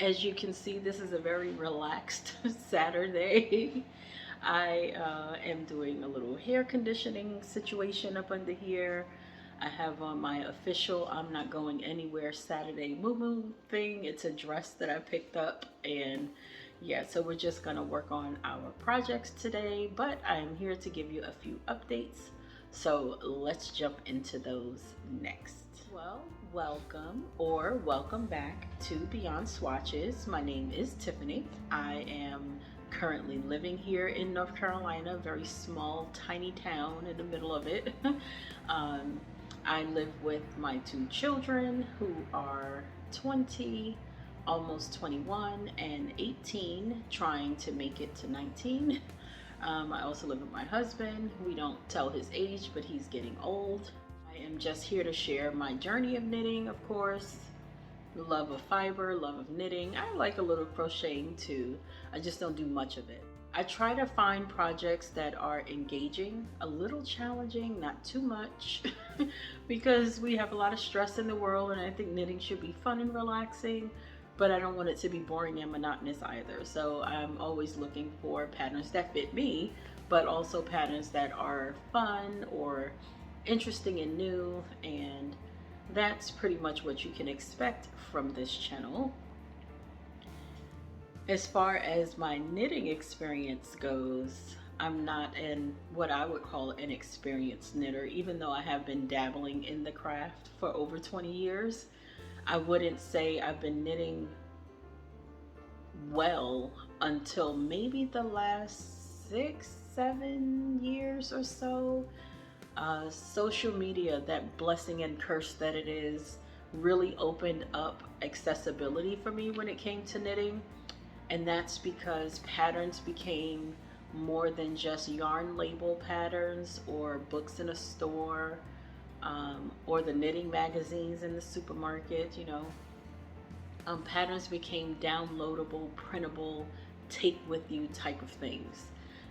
As you can see, this is a very relaxed Saturday. I am doing a little hair conditioning situation up under here. I have on my official I'm not going anywhere Saturday moo thing. It's a dress that I picked up, and yeah, so we're just gonna work on our projects today, but I am here to give you a few updates. So let's jump into those next. Well, welcome or welcome back to Beyond Swatches. My name is Tiffany. I am currently living here in North Carolina, a very small, tiny town in the middle of it. I live with my two children who are 20, almost 21, and 18, trying to make it to 19. I also live with my husband. We don't tell his age, but he's getting old. I am just here to share my journey of knitting, of course. Love of fiber, love of knitting. I like a little crocheting too. I just don't do much of it. I try to find projects that are engaging, a little challenging, not too much, because we have a lot of stress in the world, and I think knitting should be fun and relaxing, but I don't want it to be boring and monotonous either. So I'm always looking for patterns that fit me, but also patterns that are fun or interesting and new, and that's pretty much what you can expect from this channel. As far as my knitting experience goes, I'm not what I would call an experienced knitter, even though I have been dabbling in the craft for over 20 years. I wouldn't say I've been knitting well until maybe the last 6-7 years or so. Social media, that blessing and curse that it is, really opened up accessibility for me when it came to knitting. And that's because patterns became more than just yarn label patterns or books in a store, or the knitting magazines in the supermarket, you know. Patterns became downloadable, printable, take with you type of things.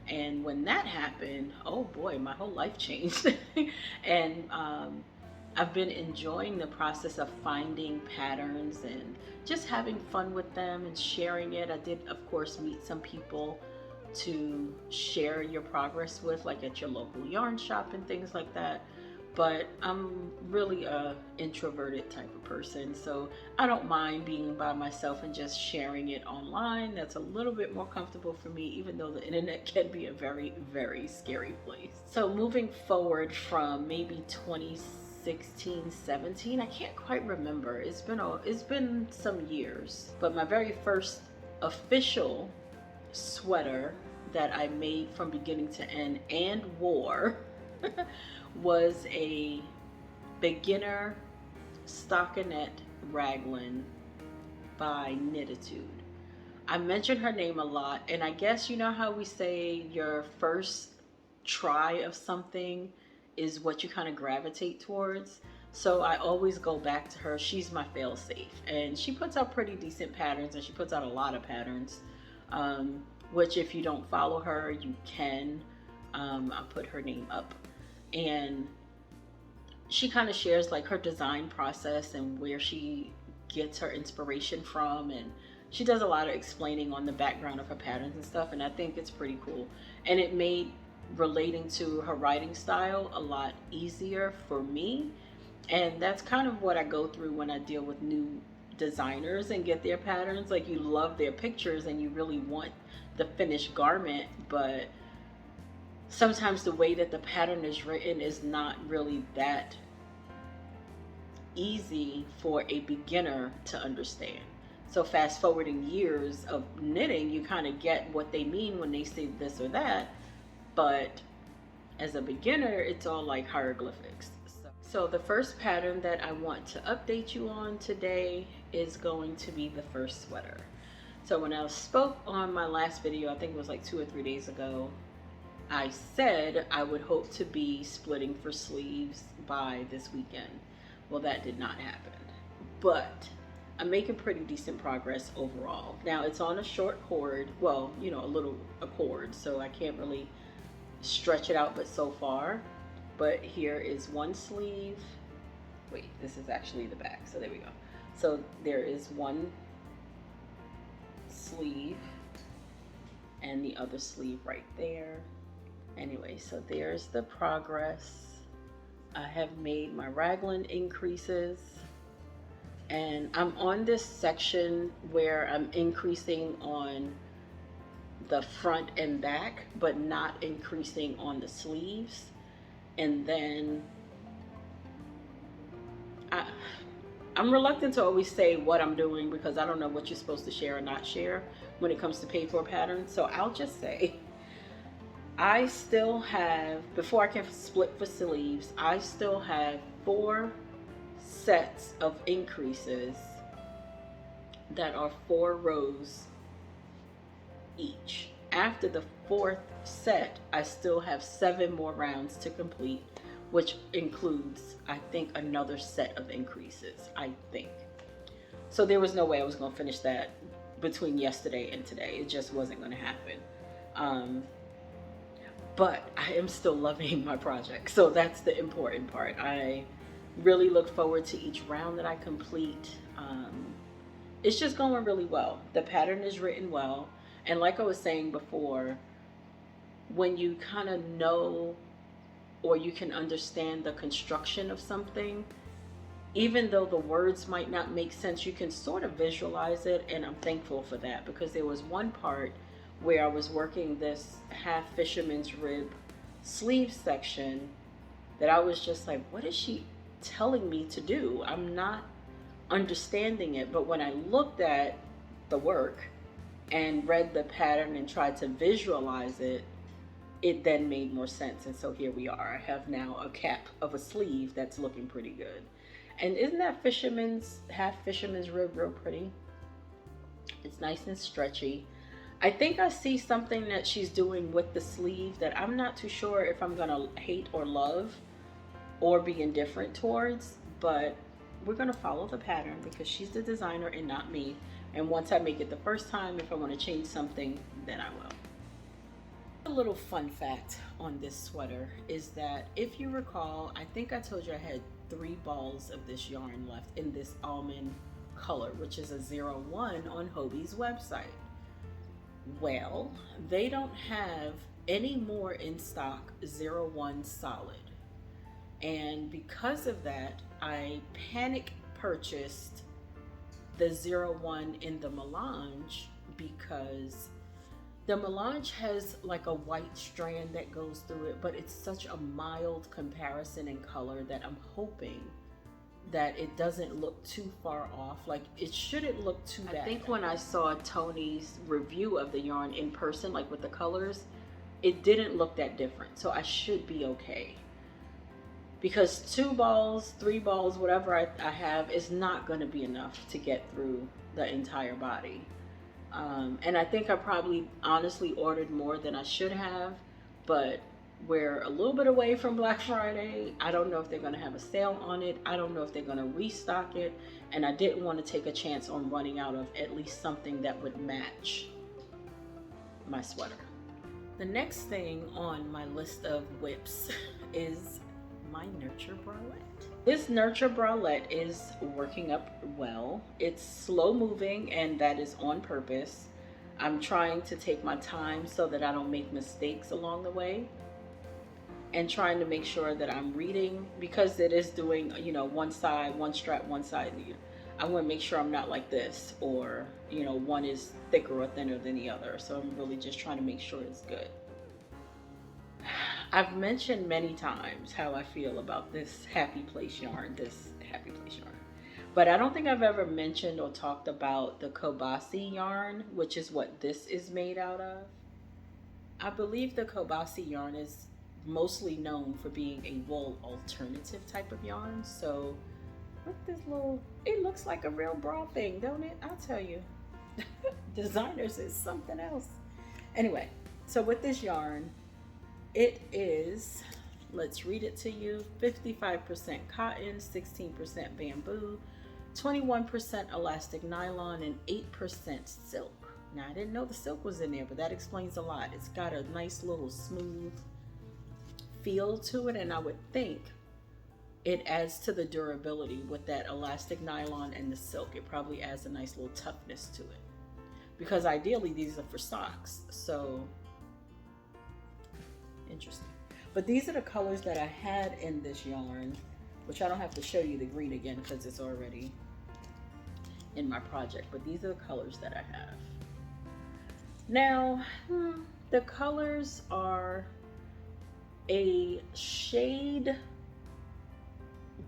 And when that happened, oh boy, my whole life changed. And I've been enjoying the process of finding patterns and just having fun with them and sharing it. I did, of course, meet some people to share your progress with, like at your local yarn shop and things like that. But I'm really a introverted type of person, so I don't mind being by myself and just sharing it online. That's a little bit more comfortable for me, even though the internet can be a very, very scary place. So moving forward from maybe 2016, 17, I can't quite remember. It's been some years, but my very first official sweater that I made from beginning to end and wore was a beginner stockinette raglan by Knititude. I mention her name a lot, and I guess you know how we say your first try of something is what you kind of gravitate towards. So I always go back to her. She's my fail-safe, and she puts out pretty decent patterns, and she puts out a lot of patterns, which if you don't follow her, you can. I'll put her name up. And she kind of shares like her design process and where she gets her inspiration from, and she does a lot of explaining on the background of her patterns and stuff, and I think it's pretty cool. And it made relating to her writing style a lot easier for me, and that's kind of what I go through when I deal with new designers and get their patterns. Like, you love their pictures and you really want the finished garment, but sometimes the way that the pattern is written is not really that easy for a beginner to understand. So fast forwarding years of knitting, you kind of get what they mean when they say this or that, but as a beginner, it's all like hieroglyphics. So the first pattern that I want to update you on today is going to be the first sweater. So when I spoke on my last video, I think it was like 2 or 3 days ago, I said I would hope to be splitting for sleeves by this weekend. Well, that did not happen, but I'm making pretty decent progress overall. Now it's on a short cord, well, you know, a cord, so I can't really stretch it out, but so far. But here is one sleeve. Wait, this is actually the back, so there we go. So there is one sleeve and the other sleeve right there. Anyway, so there's the progress. I have made my raglan increases, and I'm on this section where I'm increasing on the front and back, but not increasing on the sleeves. And then I'm reluctant to always say what I'm doing because I don't know what you're supposed to share or not share when it comes to paid for patterns. So I'll just say I still have, before I can split for sleeves, I still have 4 sets of increases that are 4 rows each. After the 4th set, I still have 7 more rounds to complete, which includes, I think, another set of increases, I think. So there was no way I was going to finish that between yesterday and today. It just wasn't going to happen. But I am still loving my project. So that's the important part. I really look forward to each round that I complete. It's just going really well. The pattern is written well. And like I was saying before, when you kind of know or you can understand the construction of something, even though the words might not make sense, you can sort of visualize it. And I'm thankful for that, because there was one part where I was working this half fisherman's rib sleeve section that I was just like, what is she telling me to do? I'm not understanding it. But when I looked at the work and read the pattern and tried to visualize it, it then made more sense. And so here we are. I have now a cap of a sleeve that's looking pretty good. And isn't that half fisherman's rib real pretty? It's nice and stretchy. I think I see something that she's doing with the sleeve that I'm not too sure if I'm gonna hate or love or be indifferent towards, but we're gonna follow the pattern because she's the designer and not me. And once I make it the first time, if I want to change something, then I will. A little fun fact on this sweater is that if you recall, I think I told you I had 3 balls of this yarn left in this almond color, which is a 01 on Hobie's website. Well, they don't have any more in stock 01 solid. And because of that, I panic purchased the 01 in the melange, because the melange has like a white strand that goes through it, but it's such a mild comparison in color that I'm hoping that it doesn't look too far off. Like, it shouldn't look too bad. I think when I saw Tony's review of the yarn in person, like with the colors, it didn't look that different. So I should be okay. Because 2 balls, 3 balls, whatever I have is not going to be enough to get through the entire body. And I think I probably honestly ordered more than I should have, but we're a little bit away from Black Friday. I don't know if they're going to have a sale on it. I don't know if they're going to restock it. And I didn't want to take a chance on running out of at least something that would match my sweater. The next thing on my list of WIPs is my Nurture Bralette. This Nurture Bralette is working up well. It's slow moving, and that is on purpose. I'm trying to take my time so that I don't make mistakes along the way, and trying to make sure that I'm reading, because it is doing, you know, one side, one strap, one side. I want to make sure I'm not like this, or, you know, one is thicker or thinner than the other. So I'm really just trying to make sure it's good. I've mentioned many times how I feel about this Happy Place yarn, but I don't think I've ever mentioned or talked about the Kobasi yarn, which is what this is made out of. I believe the Kobasi yarn is mostly known for being a wool alternative type of yarn. So with this little, it looks like a real bra thing, don't it? I'll tell you. Designers is something else. Anyway, so with this yarn, it is, let's read it to you, 55% cotton, 16% bamboo, 21% elastic nylon, and 8% silk. Now, I didn't know the silk was in there, but that explains a lot. It's got a nice little smooth feel to it, and I would think it adds to the durability with that elastic nylon and the silk. It probably adds a nice little toughness to it. because ideally these are for socks. So interesting. But these are the colors that I had in this yarn, which I don't have to show you the green again because it's already in my project. But these are the colors that I have. Now, the colors are a shade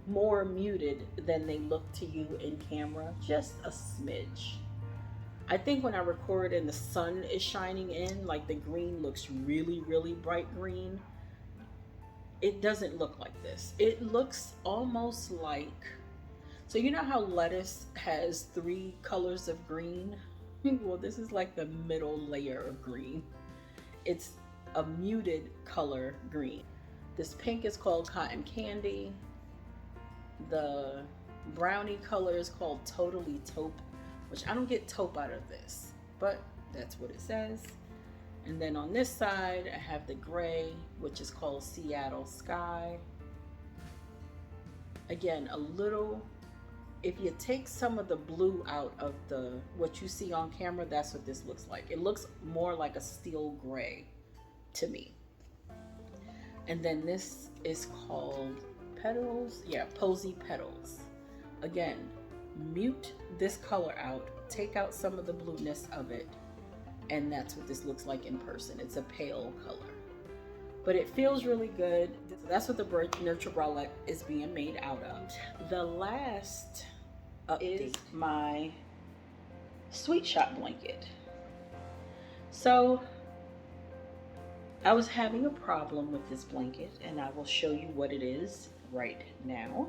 more muted than they look to you in camera, just a smidge. I think when I record and the sun is shining in, like the green looks really, really bright green. It doesn't look like this. It looks almost like, so you know how lettuce has 3 colors of green? Well, this is like the middle layer of green. It's a muted color green. This pink is called Cotton Candy. The brownie color is called Totally Taupe, which I don't get taupe out of this, but that's what it says. And then on this side, I have the gray, which is called Seattle Sky. Again, a little, if you take some of the blue out of what you see on camera, that's what this looks like. It looks more like a steel gray to me. And then this is called Petals. Yeah, Posy Petals. Again, mute this color out, take out some of the blueness of it, and that's what this looks like in person. It's a pale color, but it feels really good. That's what the Nurture Bralette is being made out of. The last is my Sweetshop Blanket. So I was having a problem with this blanket, and I will show you what it is right now.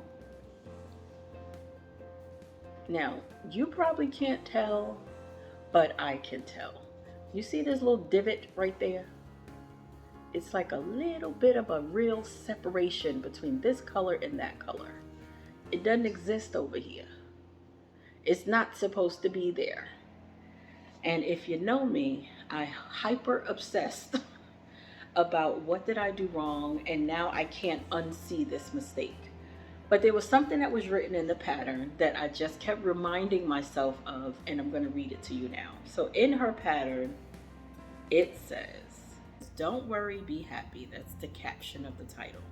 Now, you probably can't tell, but I can tell. You see this little divot right there? It's like a little bit of a real separation between this color and that color. It doesn't exist over here. It's not supposed to be there. And if you know me, I hyper obsessed about what did I do wrong, and now I can't unsee this mistake. But there was something that was written in the pattern that I just kept reminding myself of, and I'm going to read it to you now. So in her pattern, it says, "Don't worry, be happy." That's the caption of the title.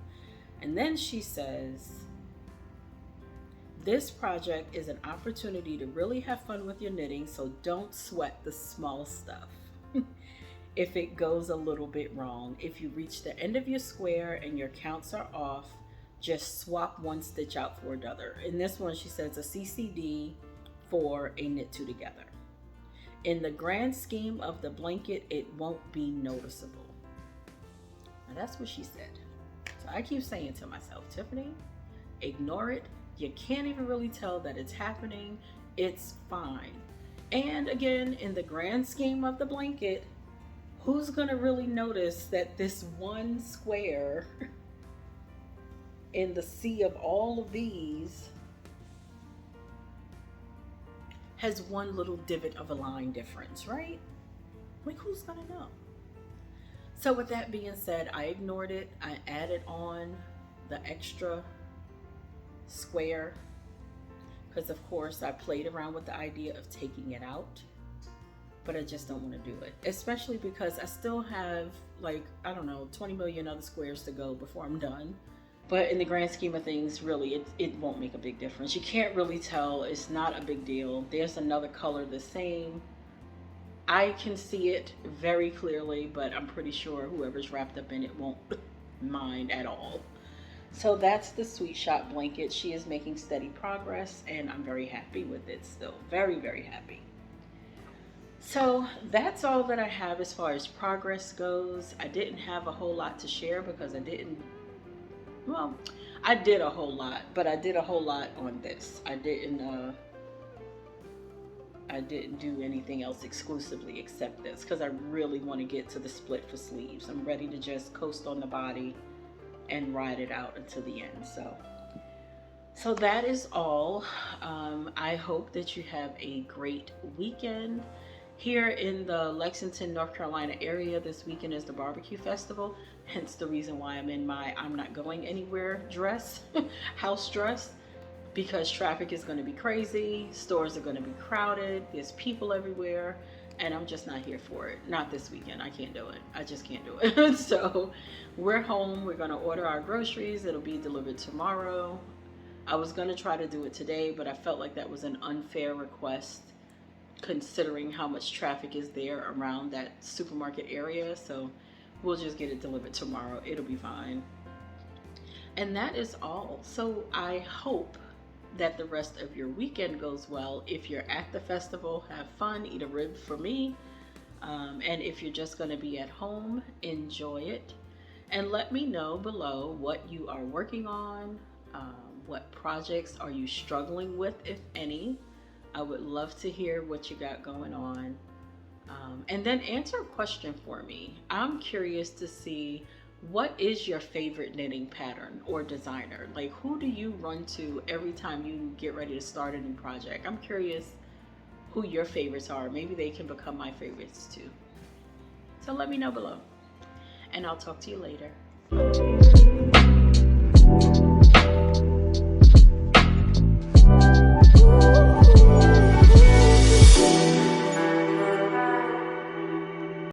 And then she says, "This project is an opportunity to really have fun with your knitting, so don't sweat the small stuff. If it goes a little bit wrong, if you reach the end of your square and your counts are off, just swap one stitch out for another." In this one, she says a CCD for a knit two together. "In the grand scheme of the blanket, it won't be noticeable." Now that's what she said. So I keep saying to myself, Tiffany, ignore it. You can't even really tell that it's happening. It's fine. And again, in the grand scheme of the blanket, who's gonna really notice that this one square in the sea of all of these has one little divot of a line difference, right? Like, who's gonna know? So with that being said, I ignored it. I added on the extra square because of course I played around with the idea of taking it out, but I just don't want to do it, especially because I still have, like, I don't know, 20 million other squares to go before I'm done. But in the grand scheme of things, really, it won't make a big difference. You can't really tell. It's not a big deal. There's another color the same. I can see it very clearly, but I'm pretty sure whoever's wrapped up in it won't mind at all. So that's the Sweetshop Blanket. She is making steady progress, and I'm very happy with it still. Very, very happy. So that's all that I have as far as progress goes. I didn't have a whole lot to share because I did a whole lot, but I did a whole lot on this. I didn't do anything else exclusively except this because I really want to get to the split for sleeves. I'm ready to just coast on the body and ride it out until the end. So that is all. I hope that you have a great weekend. Here in the Lexington, North Carolina area, this weekend is the barbecue festival, hence the reason why I'm in my I'm not going anywhere dress, house dress, because traffic is going to be crazy, stores are going to be crowded, there's people everywhere, and I'm just not here for it. Not this weekend. I can't do it. I just can't do it. So we're home. We're going to order our groceries. It'll be delivered tomorrow. I was going to try to do it today, but I felt like that was an unfair request considering how much traffic is there around that supermarket area. So we'll just get it delivered tomorrow. It'll be fine. And that is all. So I hope that the rest of your weekend goes well. If you're at the festival, have fun, eat a rib for me. And if you're just going to be at home, enjoy it. And let me know below what you are working on. What projects are you struggling with, if any? I would love to hear what you got going on. And then answer a question for me. I'm curious to see, what is your favorite knitting pattern or designer? Like, who do you run to every time you get ready to start a new project? I'm curious who your favorites are. Maybe they can become my favorites too. So let me know below. And I'll talk to you later.